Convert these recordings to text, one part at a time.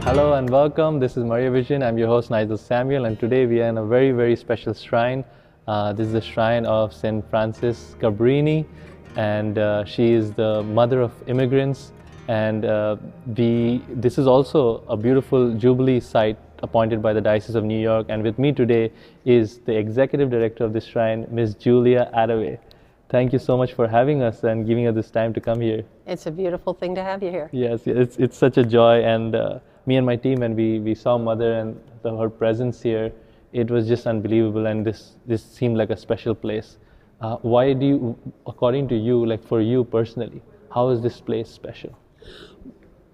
Hello and welcome. This is Maria Vision. I'm your host Nizel Samuel, and today we are in a very, very special shrine. This is the shrine of Saint Frances Cabrini, and she is the mother of immigrants. And this is also a beautiful Jubilee site appointed by the Diocese of New York. And with me today is the executive director of this shrine, Ms. Julia Attaway. Thank you so much for having us and giving us this time to come here. It's a beautiful thing to have you here. Yes, it's such a joy, and me and my team, and we saw Mother and her presence here, it was just unbelievable, and this seemed like a special place. Why do you, according to you, like for you personally, how is this place special?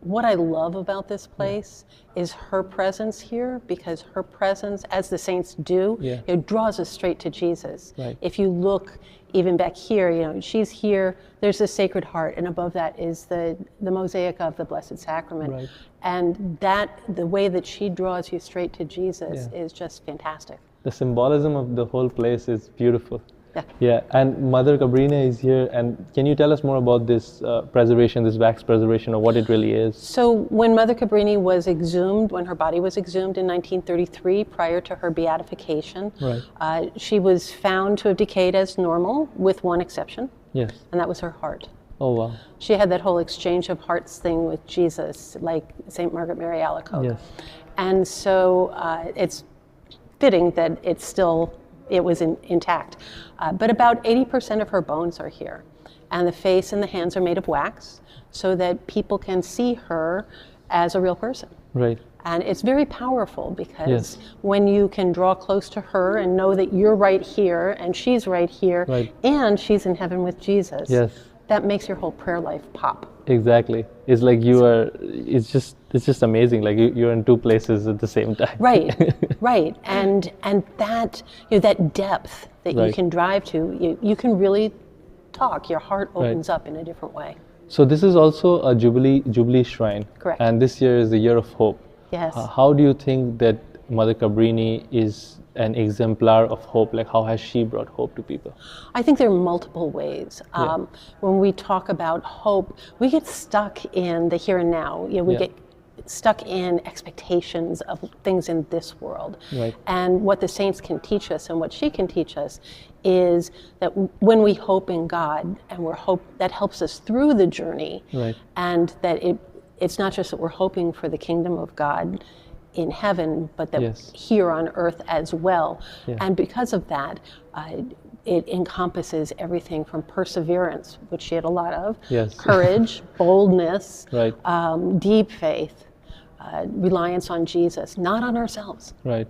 What I love about this place is her presence here, because her presence, as the saints do, it draws us straight to Jesus. Right. If you look even back here, she's here, there's the Sacred Heart, and above that is the mosaic of the Blessed Sacrament. Right. And the way that she draws you straight to Jesus is just fantastic. The symbolism of the whole place is beautiful. Yeah. Yeah, and Mother Cabrini is here, and can you tell us more about this preservation, this wax preservation, or what it really is? So when Mother Cabrini was exhumed, when her body was exhumed in 1933, prior to her beatification, she was found to have decayed as normal, with one exception. Yes. And that was her heart. Oh, wow. She had that whole exchange of hearts thing with Jesus, like St. Margaret Mary Alacoque. Yes. And so it's fitting that it was intact. But about 80% of her bones are here. And the face and the hands are made of wax so that people can see her as a real person. Right. And it's very powerful, because when you can draw close to her and know that you're right here and she's right here and she's in heaven with Jesus, that makes your whole prayer life pop. Exactly. It's like it's just amazing. Like you're in two places at the same time. Right, right. And that, that depth that you can drive to, you can really talk. Your heart opens up in a different way. So this is also a Jubilee shrine. Correct. And this year is the year of hope. Yes. How do you think that Mother Cabrini is an exemplar of hope? Like, how has she brought hope to people? I think there are multiple ways. When we talk about hope, we get stuck in the here and now. We get stuck in expectations of things in this world. Right. And what the saints can teach us, and what she can teach us, is that when we hope in God, and that helps us through the journey, and that it's not just that we're hoping for the kingdom of God in heaven, but that here on earth as well. And because of that, it encompasses everything from perseverance, which she had a lot of, courage, boldness, deep faith, reliance on Jesus, not on ourselves. Right.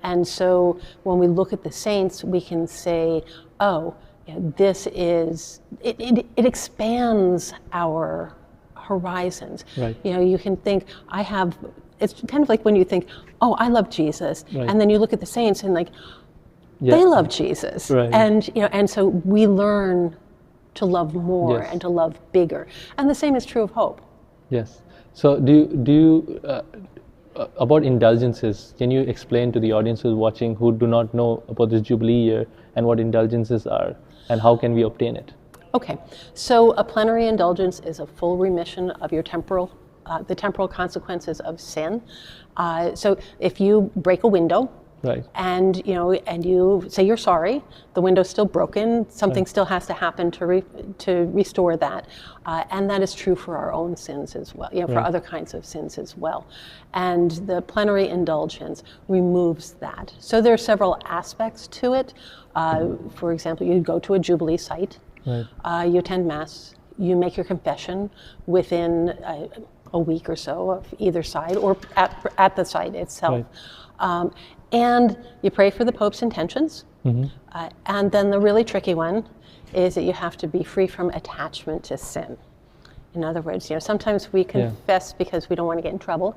And so when we look at the saints, we can say, this is, it expands our horizons. Right. You can think, it's kind of like when you think, I love Jesus, and then you look at the saints and they love Jesus, and so we learn to love more and to love bigger, and the same is true of hope. Yes. So do you about indulgences? Can you explain to the audience who's watching who do not know about this Jubilee year and what indulgences are, and how can we obtain it? Okay, so a plenary indulgence is a full remission of your the temporal consequences of sin. So if you break a window, and you say you're sorry, the window's still broken, something still has to happen to restore that, and that is true for our own sins as well, for other kinds of sins as well. And the plenary indulgence removes that. So there are several aspects to it. For example, you go to a Jubilee site. You attend Mass, you make your confession within a week or so of either side, or at the site itself. And you pray for the Pope's intentions. And then the really tricky one is that you have to be free from attachment to sin. In other words, sometimes we confess because we don't want to get in trouble.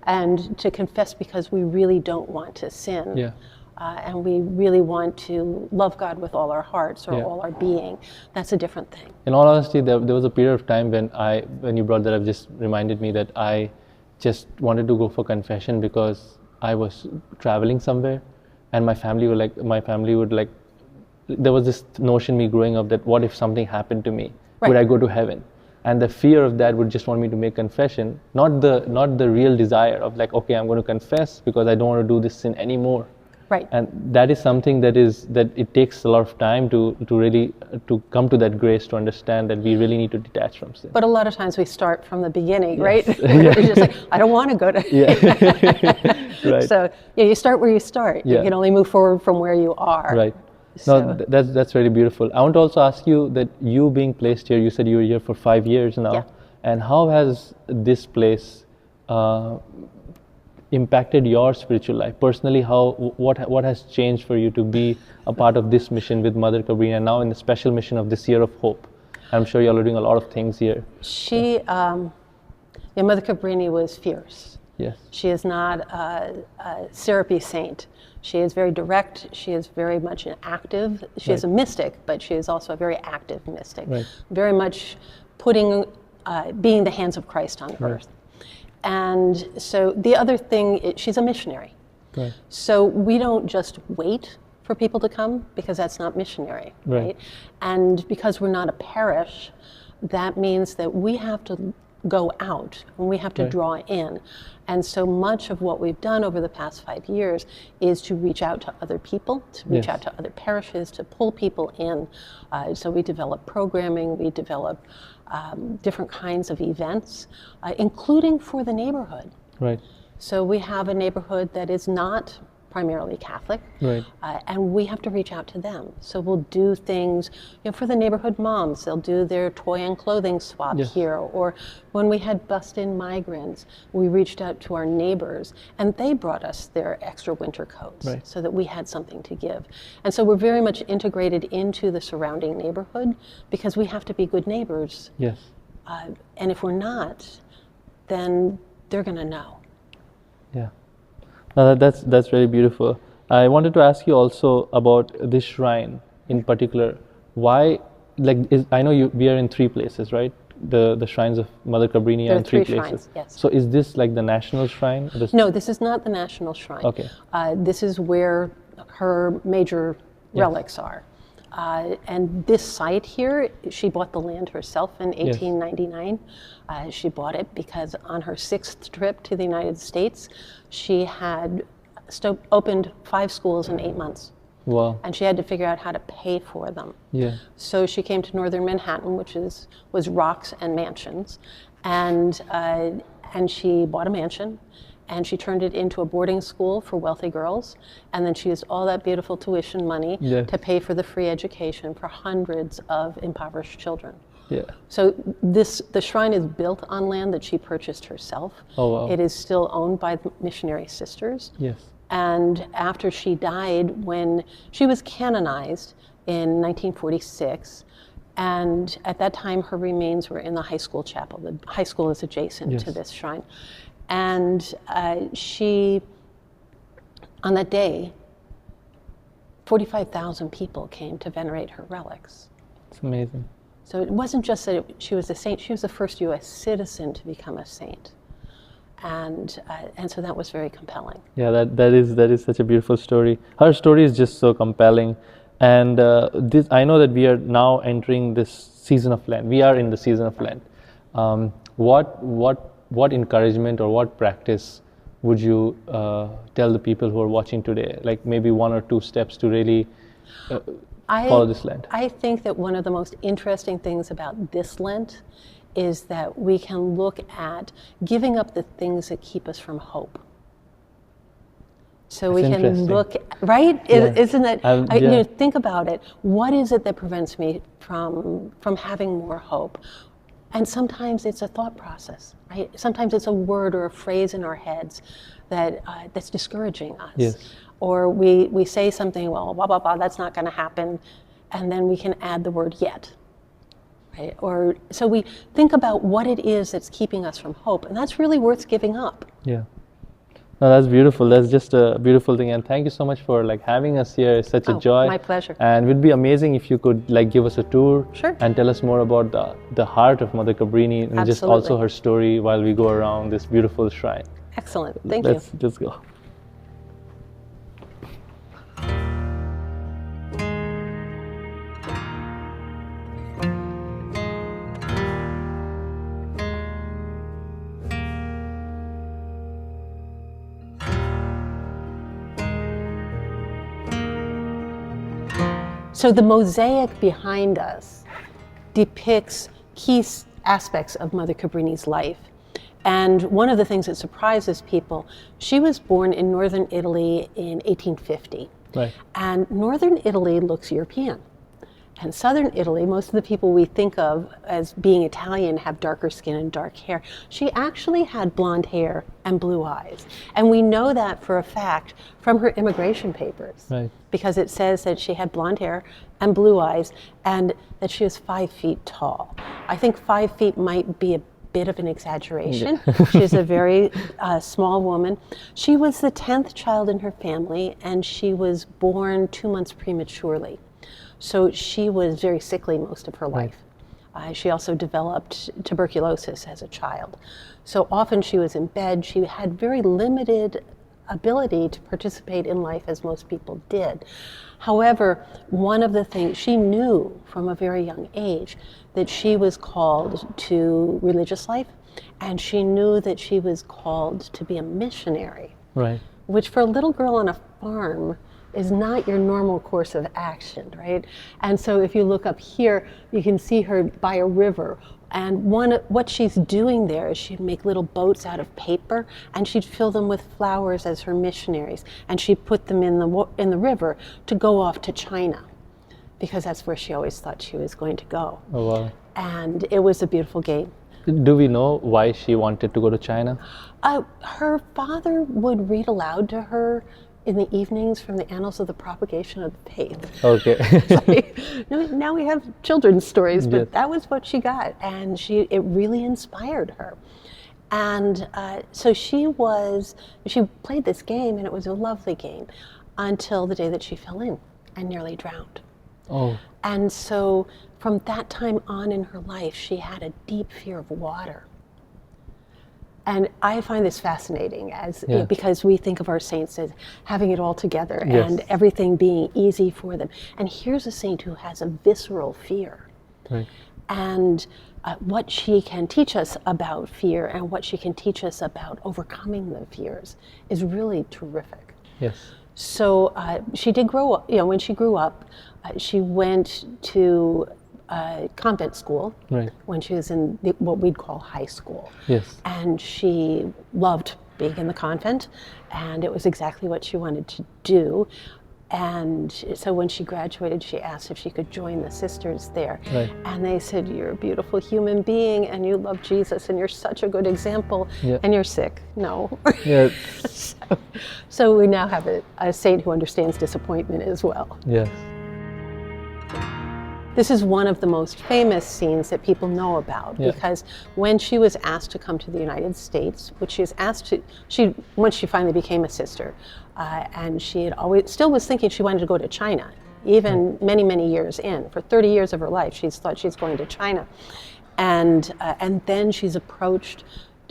And to confess because we really don't want to sin. And we really want to love God with all our hearts or all our being. That's a different thing. In all honesty, there was a period of time when you brought that up, just reminded me that I just wanted to go for confession because I was traveling somewhere, and my family would there was this notion me growing up that what if something happened to me? Would I go to heaven? and the fear of that would just want me to make confession, not the real desire of like, okay, I'm going to confess because I don't want to do this sin anymore. Right. And that is something that it takes a lot of time to really to come to that grace, to understand that we really need to detach from sin. But a lot of times we start from the beginning, right? Yeah. We're just like, I don't want to go to. Yeah. Right. So you start where you start. Yeah. You can only move forward from where you are. Right. So. No, that's really beautiful. I want to also ask you that you being placed here, you said you were here for 5 years now, yeah. and how has this place impacted your spiritual life personally? What has changed for you to be a part of this mission with Mother Cabrini, and now in the special mission of this Year of Hope? I'm sure y'all are doing a lot of things here. Mother Cabrini was fierce. Yes. She is not a syrupy saint. She is very direct. She is very much an active. She is a mystic, but she is also a very active mystic. Right. Very much being the hands of Christ on earth. And so the other thing is she's a missionary. Right. So we don't just wait for people to come, because that's not missionary, right? And because we're not a parish, that means that we have to go out and we have to draw in. And so much of what we've done over the past 5 years is to reach out to other people, to reach out to other parishes, to pull people in. So we develop programming, we develop different kinds of events, including for the neighborhood. Right. So we have a neighborhood that is not primarily Catholic, and we have to reach out to them. So we'll do things, for the neighborhood moms. They'll do their toy and clothing swap here. Or when we had bust-in migrants, we reached out to our neighbors, and they brought us their extra winter coats so that we had something to give. And so we're very much integrated into the surrounding neighborhood because we have to be good neighbors. Yes. And if we're not, then they're going to know. Yeah. No, that's really beautiful. I wanted to ask you also about this shrine in particular. Why, I know we are in 3 places, right? The shrines of Mother Cabrini are in 3 places. Shrines, yes. So is this like the national shrine? No, this is not the national shrine. Okay. This is where her major relics are. And this site here, she bought the land herself in 1899. She bought it because on her 6th trip to the United States, she had opened 5 schools in 8 months. Wow. And she had to figure out how to pay for them. Yeah. So she came to northern Manhattan, which was rocks and mansions, and she bought a mansion, and she turned it into a boarding school for wealthy girls, and then she used all that beautiful tuition money to pay for the free education for hundreds of impoverished children. Yeah. So the shrine is built on land that she purchased herself. Oh, wow. It is still owned by the missionary sisters. Yes. And after she died, when she was canonized in 1946, and at that time her remains were in the high school chapel. The high school is adjacent to this shrine. And she, on that day, 45,000 people came to venerate her relics. It's amazing. So it wasn't just that she was a saint, she was the first U.S. citizen to become a saint. And so that was very compelling. Yeah, that is such a beautiful story. Her story is just so compelling. And I know that we are now entering this season of Lent. We are in the season of Lent. What encouragement or what practice would you tell the people who are watching today? Like maybe 1 or 2 steps to really follow this Lent. I think that one of the most interesting things about this Lent is that we can look at giving up the things that keep us from hope. So That's we can look, right? Yeah. Isn't it? Think about it. What is it that prevents me from having more hope? And sometimes it's a thought process, right? Sometimes it's a word or a phrase in our heads that's discouraging us. Yes. Or we say something, well, blah, blah, blah, that's not going to happen. And then we can add the word yet. Right? Or so we think about what it is that's keeping us from hope, and that's really worth giving up. Yeah. No, that's beautiful. That's just a beautiful thing, and thank you so much for having us here. It's such a joy. My pleasure. And it would be amazing if you could give us a tour and tell us more about the heart of Mother Cabrini and just also her story while we go around this beautiful shrine. Excellent. Thank you. Let's go. So the mosaic behind us depicts key aspects of Mother Cabrini's life. And one of the things that surprises people, she was born in northern Italy in 1850. Right. And northern Italy looks European. And southern Italy, most of the people we think of as being Italian have darker skin and dark hair. She actually had blonde hair and blue eyes. And we know that for a fact from her immigration papers. Right. Because it says that she had blonde hair and blue eyes and that she was 5 feet tall. I think 5 feet might be a bit of an exaggeration. Yeah. She's a very small woman. She was the 10th child in her family, and she was born 2 months prematurely. So she was very sickly most of her life. She also developed tuberculosis as a child. So often she was in bed. She had very limited ability to participate in life as most people did. However, one of the things she knew from a very young age that she was called to religious life, and she knew that she was called to be a missionary. Right. Which for a little girl on a farm is not your normal course of action, right? And so if you look up here, you can see her by a river. And what she's doing there is she'd make little boats out of paper, and she'd fill them with flowers as her missionaries, and she'd put them in the river to go off to China, because that's where she always thought she was going to go. Oh, wow. And it was a beautiful game. Do we know why she wanted to go to China? Her father would read aloud to her in the evenings from the Annals of the Propagation of the Faith. Okay. Now we have children's stories, but yes. That was what she got, and it really inspired her. And so she played this game, and it was a lovely game, until the day that she fell in and nearly drowned. Oh. And so from that time on in her life, she had a deep fear of water. And I find this fascinating because we think of our saints as having it all together yes. and everything being easy for them. And here's a saint who has a visceral fear. Right. And what she can teach us about fear and what she can teach us about overcoming the fears is really terrific. Yes. So she did grow up, when she grew up, she went to convent school right. when she was in what we'd call high school. Yes. And she loved being in the convent, and it was exactly what she wanted to do. And so when she graduated, she asked if she could join the sisters there. Right. And they said, "You're a beautiful human being, and you love Jesus, and you're such a good example, yeah. and you're sick." No. Yeah. So we now have a saint who understands disappointment as well. Yes. This is one of the most famous scenes that people know about because when she was asked to come to the United States, which she was asked to, once she finally became a sister, and she had still was thinking she wanted to go to China, even many, many years in. For 30 years of her life, she's thought she's going to China. And then she's approached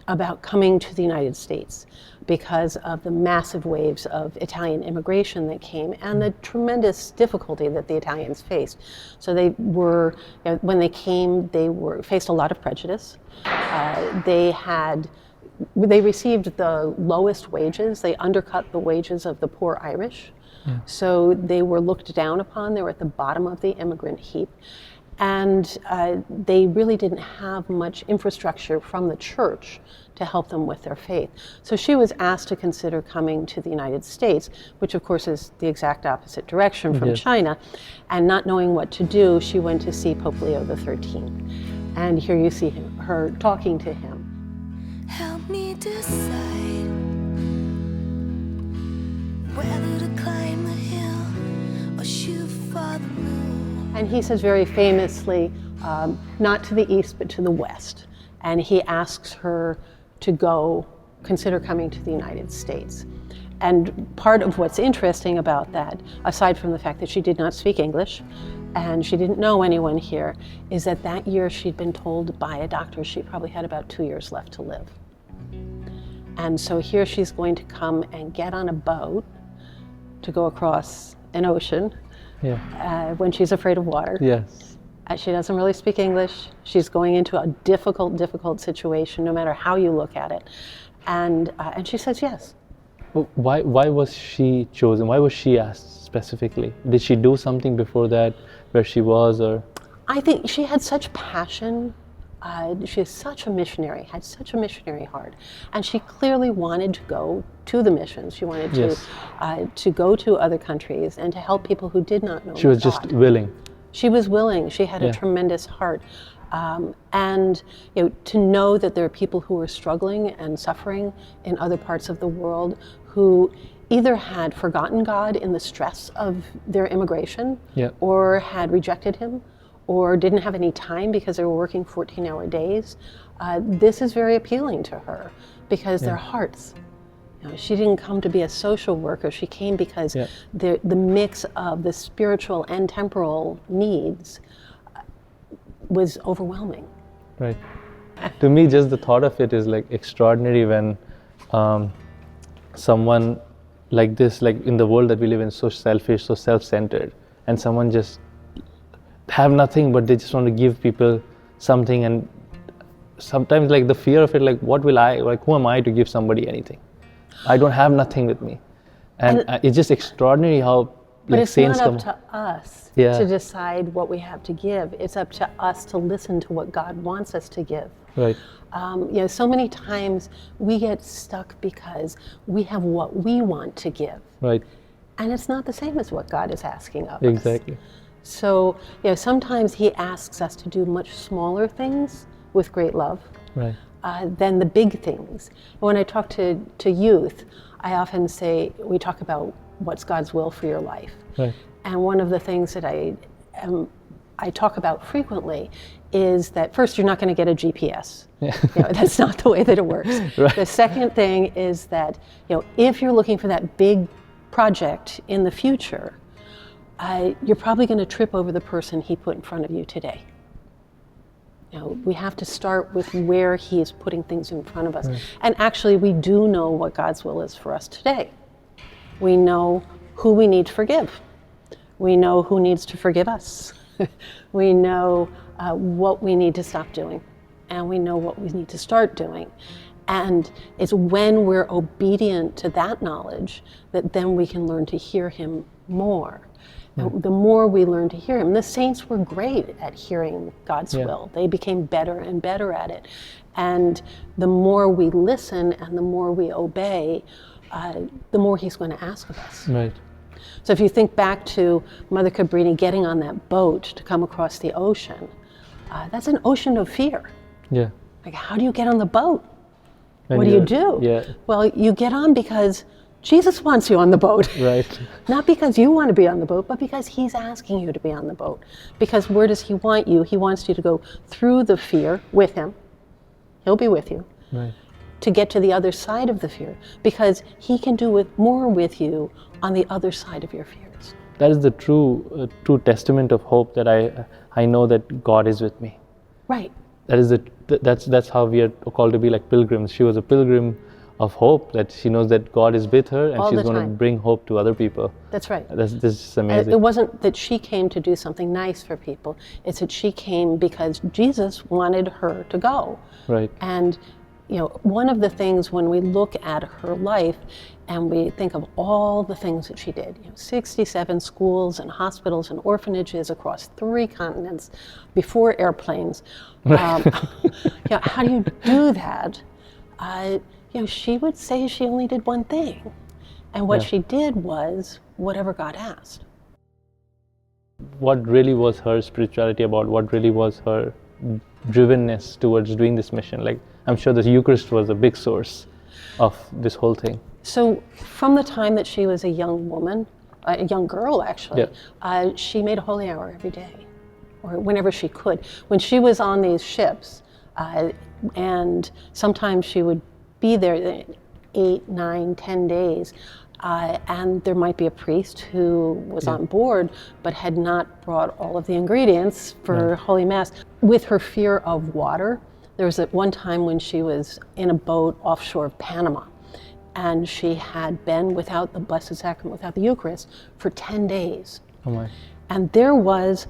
about coming to the United States because of the massive waves of Italian immigration that came and the tremendous difficulty that the Italians faced. So they were, when they came, they faced a lot of prejudice. They received the lowest wages. They undercut the wages of the poor Irish. Yeah. So they were looked down upon. They were at the bottom of the immigrant heap. And they really didn't have much infrastructure from the church to help them with their faith. So she was asked to consider coming to the United States, which of course is the exact opposite direction from China. And not knowing what to do, she went to see Pope Leo XIII. And here you see her talking to him. Help me decide whether to climb the hill or shoot for the moon. And he says very famously, not to the east, but to the west. And he asks her to consider coming to the United States. And part of what's interesting about that, aside from the fact that she did not speak English and she didn't know anyone here, is that year she'd been told by a doctor she probably had about 2 years left to live. And so here she's going to come and get on a boat to go across an ocean when she's afraid of water. Yes. She doesn't really speak English. She's going into a difficult situation, no matter how you look at it. And she says yes. Well, why was she chosen? Why was she asked specifically? Did she do something before that where she was, or? I think she had such passion. She is such a missionary, had such a missionary heart. And she clearly wanted to go to the missions. She wanted to go to other countries and to help people who did not know God. She was just willing. She was willing. She had a tremendous heart. And to know that there are people who are struggling and suffering in other parts of the world who either had forgotten God in the stress of their immigration or had rejected him or didn't have any time because they were working 14-hour days. This is very appealing to her because their hearts. She didn't come to be a social worker. She came because the mix of the spiritual and temporal needs was overwhelming. Right. To me, just the thought of it is like extraordinary when someone like this, like in the world that we live in, so selfish, so self-centered, and someone just have nothing, but they just want to give people something. And sometimes like the fear of it, like what will I, like who am I to give somebody anything? I don't have nothing with me. And it's just extraordinary how but like it's saints not come. up to us to decide what we have to give. It's up to us to listen to what God wants us to give. Right. So many times we get stuck because we have what we want to give. Right. And it's not the same as what God is asking of us. Exactly. So, sometimes he asks us to do much smaller things with great love than the big things. When I talk to youth, I often say, we talk about what's God's will for your life. Right. And one of the things that I talk about frequently is that first, you're not going to get a GPS. That's not the way that it works. Right. The second thing is that, if you're looking for that big project in the future, you're probably going to trip over the person he put in front of you today. We have to start with where he is putting things in front of us. Right. And actually, we do know what God's will is for us today. We know who we need to forgive. We know who needs to forgive us. We know what we need to stop doing. And we know what we need to start doing. And it's when we're obedient to that knowledge that then we can learn to hear him more. The more we learn to hear him, the saints were great at hearing God's will. They became better and better at it. And the more we listen and the more we obey, the more he's going to ask of us. Right. So if you think back to Mother Cabrini getting on that boat to come across the ocean, that's an ocean of fear. Yeah. Like, how do you get on the boat? What do you do? Yeah. Well, you get on because Jesus wants you on the boat. Right. Not because you want to be on the boat, but because he's asking you to be on the boat. Because where does he want you? He wants you to go through the fear with him. He'll be with you. Right. To get to the other side of the fear. Because he can do more with you on the other side of your fears. That is the true testament of hope, that I know that God is with me. Right. That is that's how we are called to be like pilgrims. She was a pilgrim of hope, that she knows that God is with her and all she's going to bring hope to other people. That's right. This is amazing. It wasn't that she came to do something nice for people. It's that she came because Jesus wanted her to go. Right. And one of the things when we look at her life and we think of all the things that she did, 67 schools and hospitals and orphanages across 3 continents before airplanes. How do you do that? She would say she only did one thing. And what she did was whatever God asked. What really was her spirituality about? What really was her drivenness towards doing this mission? Like, I'm sure the Eucharist was a big source of this whole thing. So from the time that she was a young woman, a young girl actually, she made a holy hour every day, or whenever she could. When she was on these ships, and sometimes she would be there 8, 9, 10 days, and there might be a priest who was on board but had not brought all of the ingredients for Holy Mass. With her fear of water, there was at one time when she was in a boat offshore of Panama, and she had been without the Blessed Sacrament, without the Eucharist, for 10 days. Oh my. And there was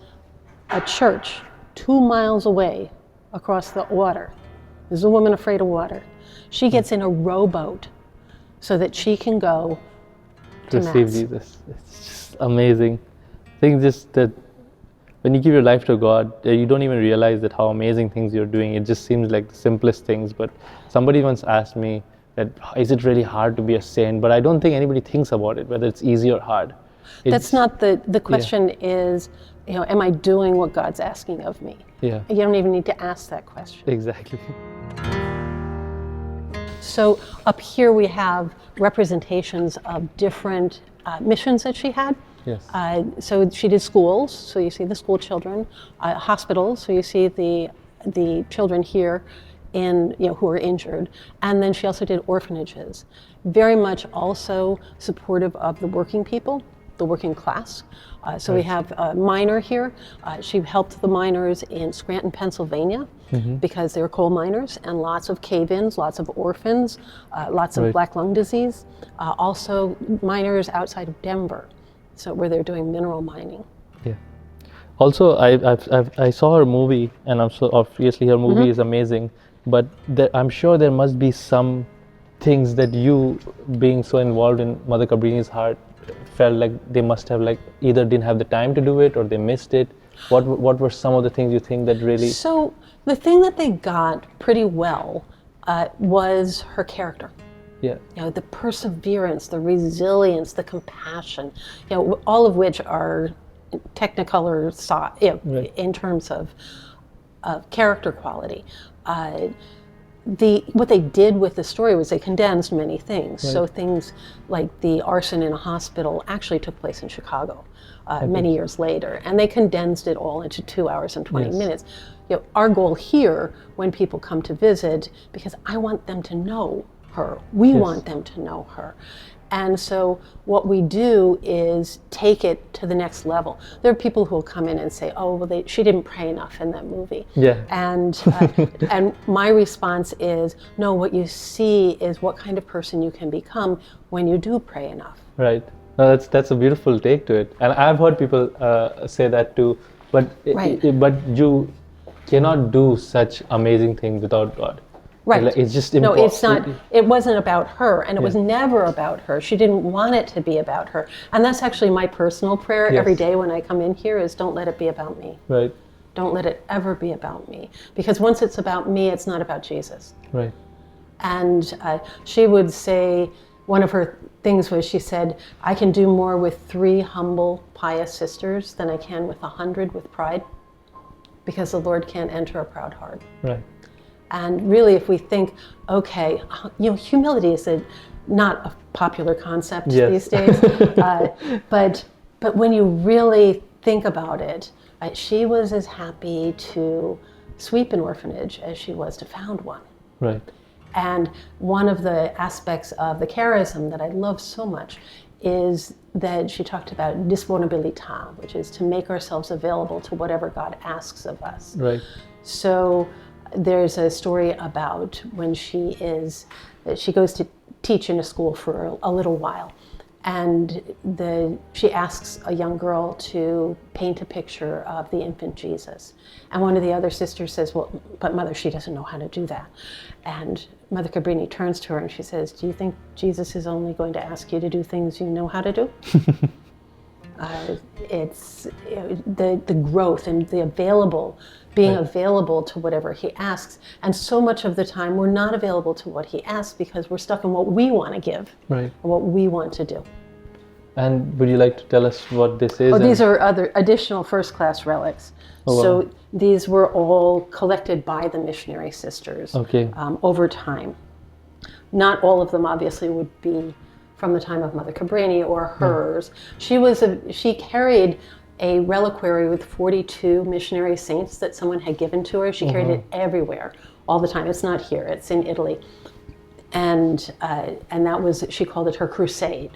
a church 2 miles away across the water. There's a woman afraid of water. She gets in a rowboat so that she can go to receive Mass. Jesus. It's just amazing. I think just that when you give your life to God, you don't even realize that how amazing things you're doing. It just seems like the simplest things. But somebody once asked me that, is it really hard to be a saint? But I don't think anybody thinks about it, whether it's easy or hard. That's not the question is, am I doing what God's asking of me? Yeah. You don't even need to ask that question. Exactly. So up here we have representations of different missions that she had. Yes. So she did schools, so you see the school children, hospitals, so you see the children here who are injured, and then she also did orphanages. Very much also supportive of the working people, the working class. So we have a miner here. She helped the miners in Scranton, Pennsylvania, because they were coal miners, and lots of cave-ins, lots of orphans, lots of black lung disease. Also miners outside of Denver, so where they're doing mineral mining. Yeah. Also, I saw her movie, and obviously her movie is amazing. But I'm sure there must be some things that you, being so involved in Mother Cabrini's heart, felt like they must have either didn't have the time to do it or they missed it. What were some of the things you think that really? So the thing that they got pretty well was her character. Yeah. The perseverance, the resilience, the compassion, all of which are technicolor in terms of character quality. What they did with the story was they condensed many things. Right. So things like the arson in a hospital actually took place in Chicago many years later, and they condensed it all into 2 hours and 20 minutes. Our goal here, when people come to visit, because I want them to know her, we want them to know her. And so what we do is take it to the next level. There are people who will come in and say, "Oh, well, she didn't pray enough in that movie." Yeah. And my response is, no, what you see is what kind of person you can become when you do pray enough. Right. No, that's a beautiful take to it. And I've heard people say that too. But but you cannot do such amazing things without God. Right. It's just impossible. No, it's not. It wasn't about her, and it was never about her. She didn't want it to be about her. And that's actually my personal prayer every day when I come in here is, don't let it be about me. Right. Don't let it ever be about me. Because once it's about me, it's not about Jesus. Right. And she would say, one of her things was, she said, I can do more with 3 humble, pious sisters than I can with 100 with pride, because the Lord can't enter a proud heart. Right. And really, if we think, okay, humility is not a popular concept these days, but when you really think about it, she was as happy to sweep an orphanage as she was to found one. Right. And one of the aspects of the charism that I love so much is that she talked about disponibilità, which is to make ourselves available to whatever God asks of us. Right. So there's a story about when she goes to teach in a school for a little while, and she asks a young girl to paint a picture of the infant Jesus. And one of the other sisters says, well, but Mother, she doesn't know how to do that. And Mother Cabrini turns to her and she says, do you think Jesus is only going to ask you to do things you know how to do? It's the growth and the being available to whatever he asks. And so much of the time we're not available to what he asks because we're stuck in what we want to give, and what we want to do. And would you like to tell us what this is? These are other additional first-class relics. So these were all collected by the missionary sisters over time. Not all of them obviously would be from the time of Mother Cabrini or hers. She carried a reliquary with 42 missionary saints that someone had given to her. She carried it everywhere, all the time. It's not here, it's in Italy. And that was, she called it her crusade.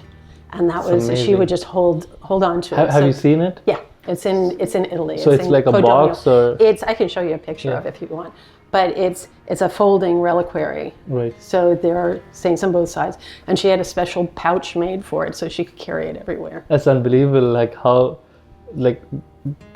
And that was, amazing. She would just hold on to it. Have you seen it? Yeah, it's in Italy. So it's like a box, or? I can show you a picture of it if you want. But it's a folding reliquary. Right. So there are saints on both sides. And she had a special pouch made for it so she could carry it everywhere. That's unbelievable, how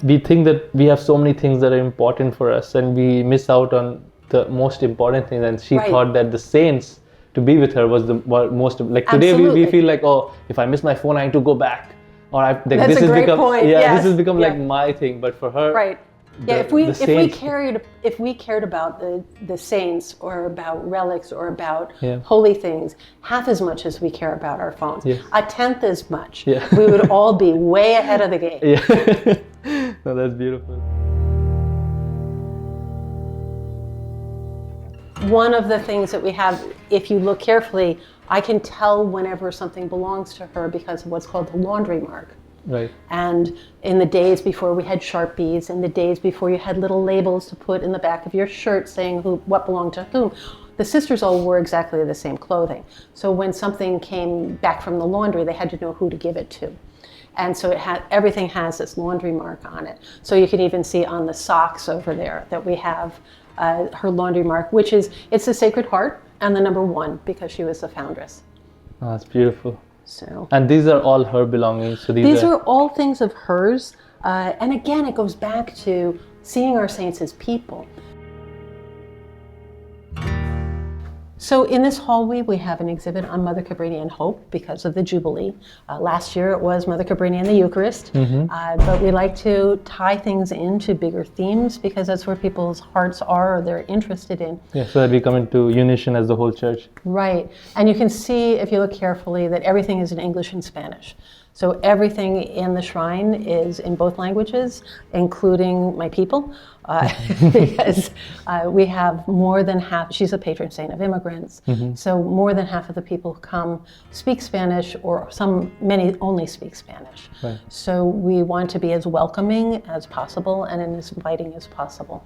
we think that we have so many things that are important for us and we miss out on the most important thing. And she thought that the saints, to be with her, was the most, today we feel like, oh, if I miss my phone, I need to go back. or That's this a has great become point. yeah, Yes. this has become Yeah. like my thing. But for her, right. Yeah, if we cared about the saints or about relics or about holy things half as much as we care about our phones, a tenth as much, we would all be way ahead of the game. Yeah. No, that's beautiful. One of the things that we have, if you look carefully, I can tell whenever something belongs to her because of what's called the laundry mark. Right. And in the days before we had Sharpies, in the days before you had little labels to put in the back of your shirt saying what belonged to whom, the sisters all wore exactly the same clothing. So when something came back from the laundry, they had to know who to give it to. And so everything has this laundry mark on it. So you can even see on the socks over there that we have her laundry mark, which it's the Sacred Heart and the number 1 because she was the foundress. Oh, that's beautiful. So, and these are all her belongings. So these are all things of hers. And again, it goes back to seeing our saints as people. So in this hallway, we have an exhibit on Mother Cabrini and Hope because of the Jubilee. Last year it was Mother Cabrini and the Eucharist, but we like to tie things into bigger themes because that's where people's hearts are or they're interested in. Yeah, so that we come into unison as the whole church. Right, and you can see, if you look carefully, that everything is in English and Spanish. So everything in the shrine is in both languages, including my people, because we have more than half, she's a patron saint of immigrants, so more than half of the people who come speak Spanish, or many only speak Spanish. Right. So we want to be as welcoming as possible and as inviting as possible.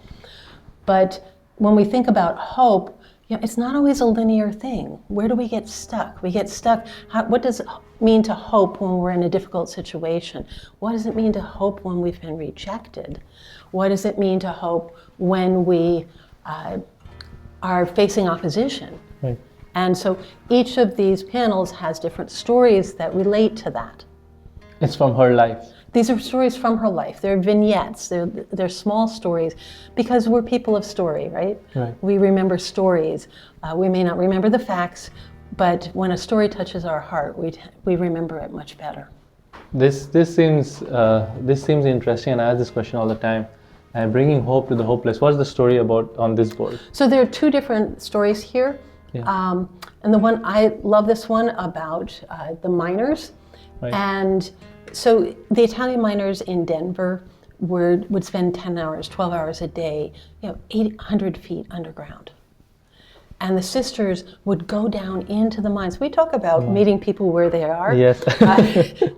But when we think about hope, it's not always a linear thing. Where do we get stuck? We get stuck. What does it mean to hope when we're in a difficult situation? What does it mean to hope when we've been rejected? What does it mean to hope when we are facing opposition? Right. And so each of these panels has different stories that relate to that. It's from her life. These are stories from her life. They're vignettes. They're small stories because we're people of story, right? Right. We remember stories. We may not remember the facts, but when a story touches our heart, we remember it much better. This seems interesting, and I ask this question all the time. Bringing hope to the hopeless. What's the story about on this board? So there are 2 different stories here. Yeah. And the one, I love this one about the miners. Right. And so the Italian miners in Denver would spend 10 hours, 12 hours a day, 800 feet underground. And the sisters would go down into the mines. We talk about meeting people where they are. Yes.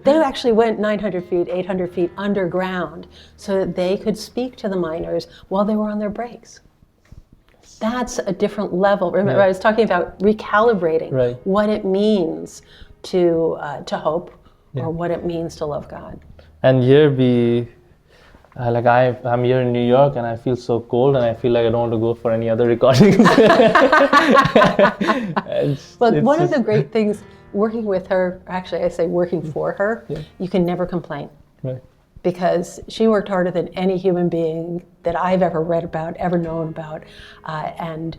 They actually went 900 feet, 800 feet underground so that they could speak to the miners while they were on their breaks. That's a different level. Remember, I was talking about recalibrating what it means to hope, or what it means to love God. And here I'm here in New York, and I feel so cold, and I feel like I don't want to go for any other recordings. One of the great things working with her, actually I say working for her, you can never complain. Right. Because she worked harder than any human being that I've ever read about, ever known about. And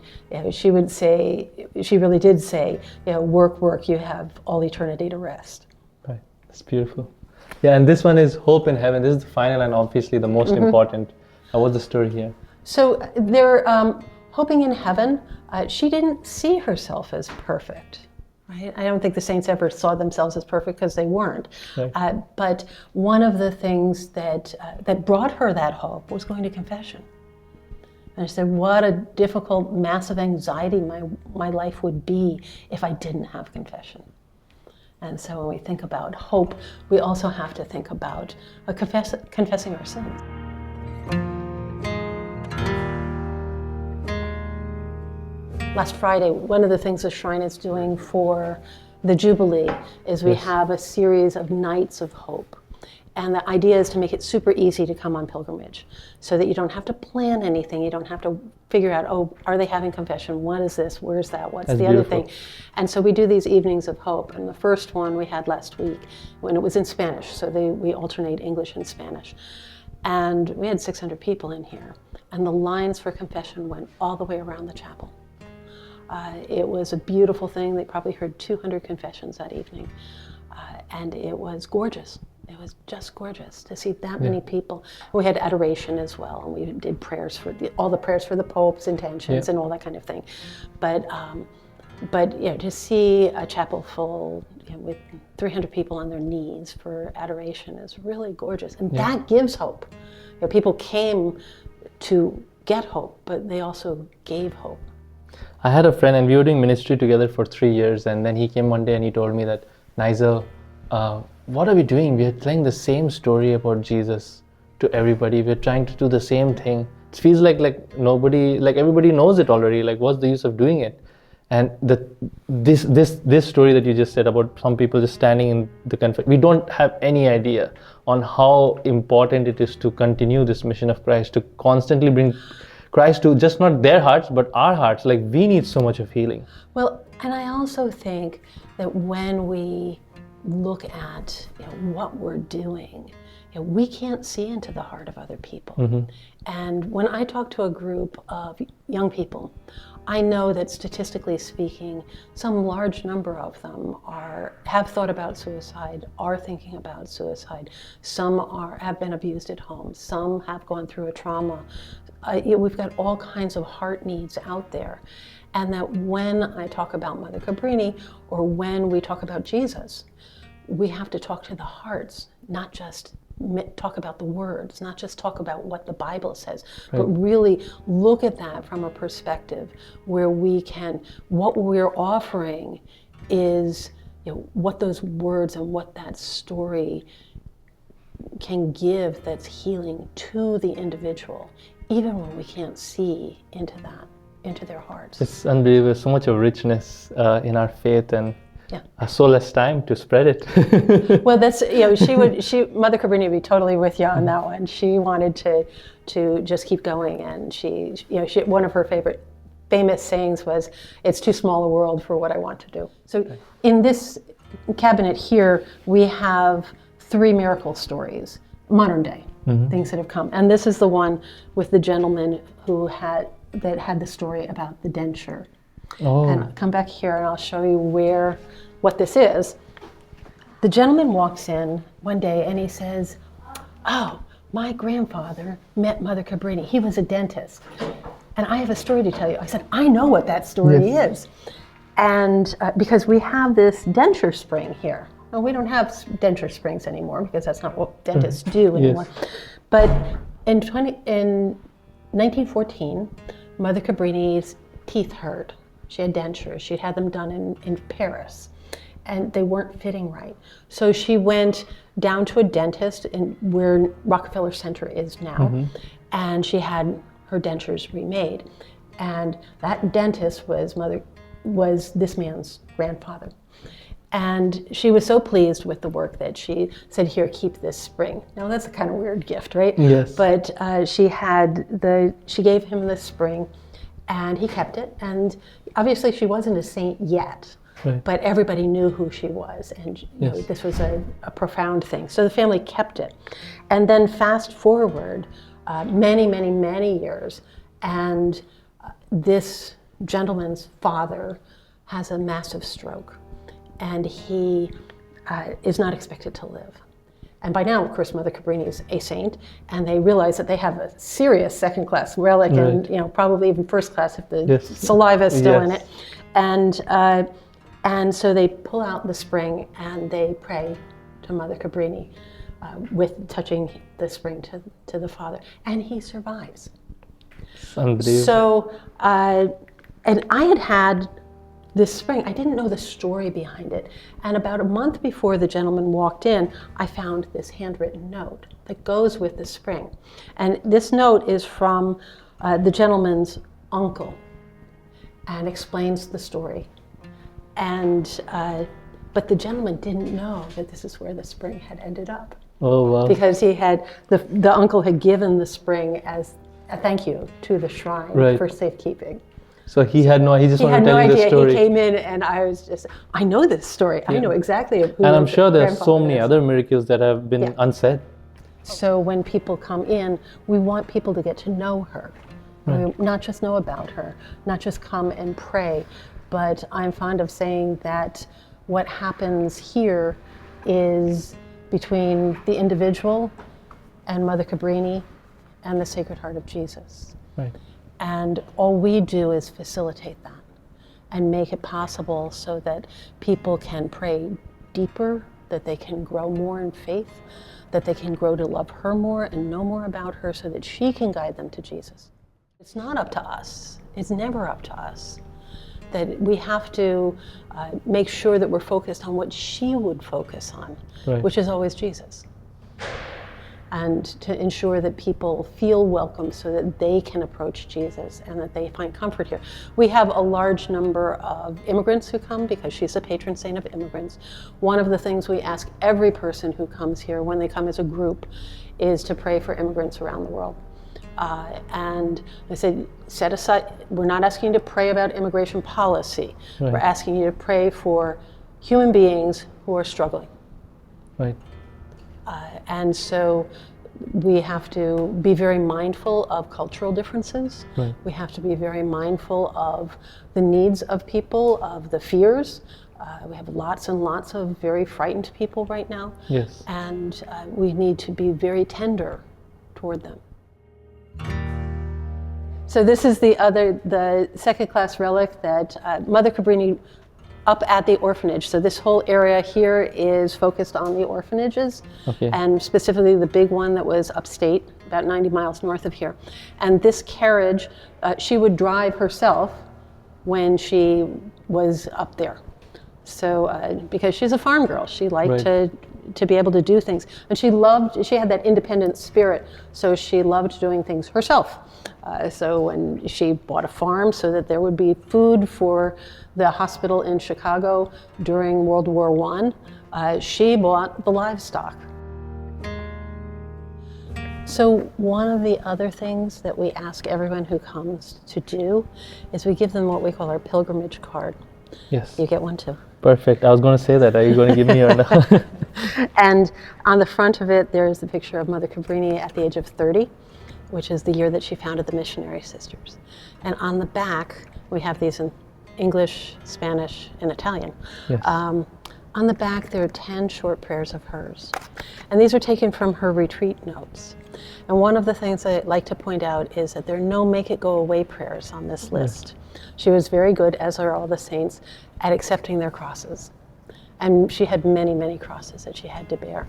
she would say, she really did say, work, you have all eternity to rest. Right, that's beautiful. Yeah, and this one is Hope in Heaven. This is the final and obviously the most important. What's the story here? So they're hoping in heaven. She didn't see herself as perfect. Right? I don't think the saints ever saw themselves as perfect because they weren't. Right. But one of the things that brought her that hope was going to confession. And I said, what a difficult, massive anxiety my life would be if I didn't have confession. And so when we think about hope, we also have to think about confessing our sins. Last Friday, one of the things the Shrine is doing for the Jubilee is we have a series of nights of hope. And the idea is to make it super easy to come on pilgrimage so that you don't have to plan anything. You don't have to figure out, are they having confession? What is this? Where's that? What's the other thing? And so we do these evenings of hope. And the first one we had last week when it was in Spanish. So we alternate English and Spanish. And we had 600 people in here. And the lines for confession went all the way around the chapel. It was a beautiful thing. They probably heard 200 confessions that evening. And it was gorgeous. It was just gorgeous to see that many people. We had adoration as well, and we did prayers for all the prayers for the Pope's intentions and all that kind of thing. But to see a chapel full with 300 people on their knees for adoration is really gorgeous, and that gives hope. People came to get hope, but they also gave hope. I had a friend, and we were doing ministry together for 3 years, and then he came one day and he told me that, Nizel, what are we doing? We are telling the same story about Jesus to everybody. We're trying to do the same thing. It feels like everybody knows it already. Like, what's the use of doing it? And this story that you just said about some people just standing in the we don't have any idea on how important it is to continue this mission of Christ, to constantly bring Christ to just not their hearts, but our hearts. Like, we need so much of healing. Well, and I also think that when we look at what we're doing, we can't see into the heart of other people. And when I talk to a group of young people, I know that statistically speaking, some large number of them have thought about suicide, are thinking about suicide. Some have been abused at home. Some have gone through a trauma. We've got all kinds of heart needs out there. And that when I talk about Mother Cabrini, or when we talk about Jesus, we have to talk to the hearts, not just talk about the words, not just talk about what the Bible says, but really look at that from a perspective where what we're offering is what those words and what that story can give that's healing to the individual, even when we can't see into their hearts. It's unbelievable, so much of richness in our faith, and so less time to spread it. Well, that's Mother Cabrini would be totally with you on that one. She wanted to just keep going, and she one of her famous sayings was, "It's too small a world for what I want to do." So in this cabinet here, we have 3 miracle stories, modern day, things that have come, and this is the one with the gentleman who had the story about the denture. And I'll come back here and I'll show you what this is. The gentleman walks in one day and he says, "Oh, my grandfather met Mother Cabrini. He was a dentist. And I have a story to tell you." I said, "I know what that story is." And because we have this denture spring here. Well, we don't have denture springs anymore because that's not what dentists do anymore. But in 1914, Mother Cabrini's teeth hurt. She had dentures. She'd had them done in Paris, and they weren't fitting right. So she went down to a dentist where Rockefeller Center is now, and she had her dentures remade. And that dentist was this man's grandfather. And she was so pleased with the work that she said, "Here, keep this spring." Now that's a kind of weird gift, right? Yes. But she gave him the spring, and he kept it. And obviously she wasn't a saint yet, but everybody knew who she was, and this was a profound thing. So the family kept it. And then fast forward many, many, many years, and this gentleman's father has a massive stroke, and he is not expected to live. And by now, of course, Mother Cabrini is a saint, and they realize that they have a serious second-class relic, and probably even first class if the saliva is still in it. And so they pull out the spring and they pray to Mother Cabrini with touching the spring to the father, and he survives. Unbelievable. So, and I had this spring, I didn't know the story behind it. And about a month before the gentleman walked in, I found this handwritten note that goes with the spring. And this note is from the gentleman's uncle and explains the story. And but the gentleman didn't know that this is where the spring had ended up. Oh, wow. Because he had, the uncle had given the spring as a thank you to the shrine for safekeeping. So he had no, he just wanted to tell you the story. He came in and I was just, I know this story. I know exactly who. And I'm sure there are so many other miracles that have been unsaid. So when people come in, we want people to get to know her. Not just know about her, not just come and pray, but I'm fond of saying that what happens here is between the individual and Mother Cabrini and the Sacred Heart of Jesus. Right. And all we do is facilitate that and make it possible so that people can pray deeper, that they can grow more in faith, that they can grow to love her more and know more about her so that she can guide them to Jesus. It's not up to us. It's never up to us. That we have to make sure that we're focused on what she would focus on, right. which is always Jesus. And to ensure that people feel welcome so that they can approach Jesus and that they find comfort here. We have a large number of immigrants who come because she's a patron saint of immigrants. One of the things we ask every person who comes here when they come as a group is to pray for immigrants around the world. And I said, set aside, we're not asking you to pray about immigration policy. Right. We're asking you to pray for human beings who are struggling. Right. And so we have to be very mindful of cultural differences. Right. We have to be very mindful of the needs of people, of the fears. We have lots and lots of very frightened people right now. Yes. And we need to be very tender toward them. So this is the second-class relic that Mother Cabrini up at the orphanage. So this whole area here is focused on the orphanages, okay. and specifically the big one that was upstate, about 90 miles north of here. And this carriage, she would drive herself when she was up there. So because she's a farm girl, she liked right. to be able to do things. And she had that independent spirit, so she loved doing things herself. So when she bought a farm so that there would be food for the hospital in Chicago during World War I, she bought the livestock. So one of the other things that we ask everyone who comes to do is we give them what we call our pilgrimage card. Yes. You get one too. Perfect. I was going to say that. Are you going to give me your no? And on the front of it, there's the picture of Mother Cabrini at the age of 30, which is the year that she founded the Missionary Sisters. And on the back, we have these in English, Spanish, and Italian. Yes. On the back, there are 10 short prayers of hers. And these are taken from her retreat notes. And one of the things I like to point out is that there are no make-it-go-away prayers on this list. She was very good, as are all the saints, at accepting their crosses. And she had many, many crosses that she had to bear.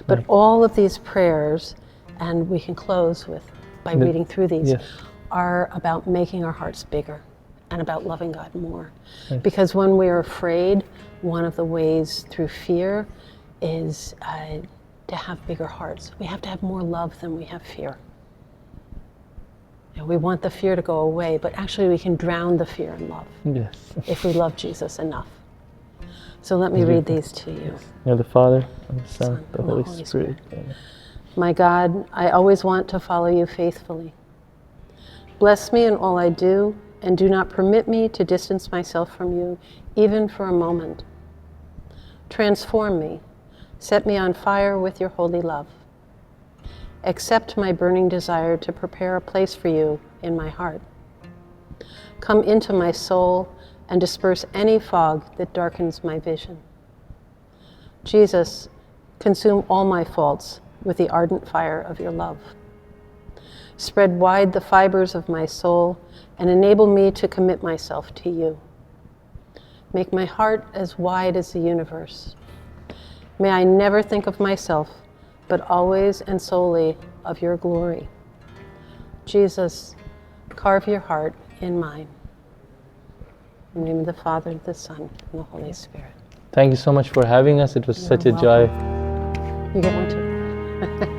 But all of these prayers, and we can close with by reading through these, yes. are about making our hearts bigger and about loving God more. Right. Because when we're afraid, one of the ways through fear is to have bigger hearts. We have to have more love than we have fear. You know, we want the fear to go away, but actually we can drown the fear in love. Yes. If we love Jesus enough. So let me read these to you. Yes. In the Father, and the Son, the Holy Spirit. Amen. My God, I always want to follow you faithfully. Bless me in all I do, and do not permit me to distance myself from you, even for a moment. Transform me, set me on fire with your holy love. Accept my burning desire to prepare a place for you in my heart. Come into my soul and disperse any fog that darkens my vision. Jesus, consume all my faults with the ardent fire of your love. Spread wide the fibers of my soul and enable me to commit myself to you. Make my heart as wide as the universe. May I never think of myself, but always and solely of your glory. Jesus, carve your heart in mine. In the name of the Father, the Son, and the Holy Spirit. Thank you so much for having us. It was such a joy. You get one too.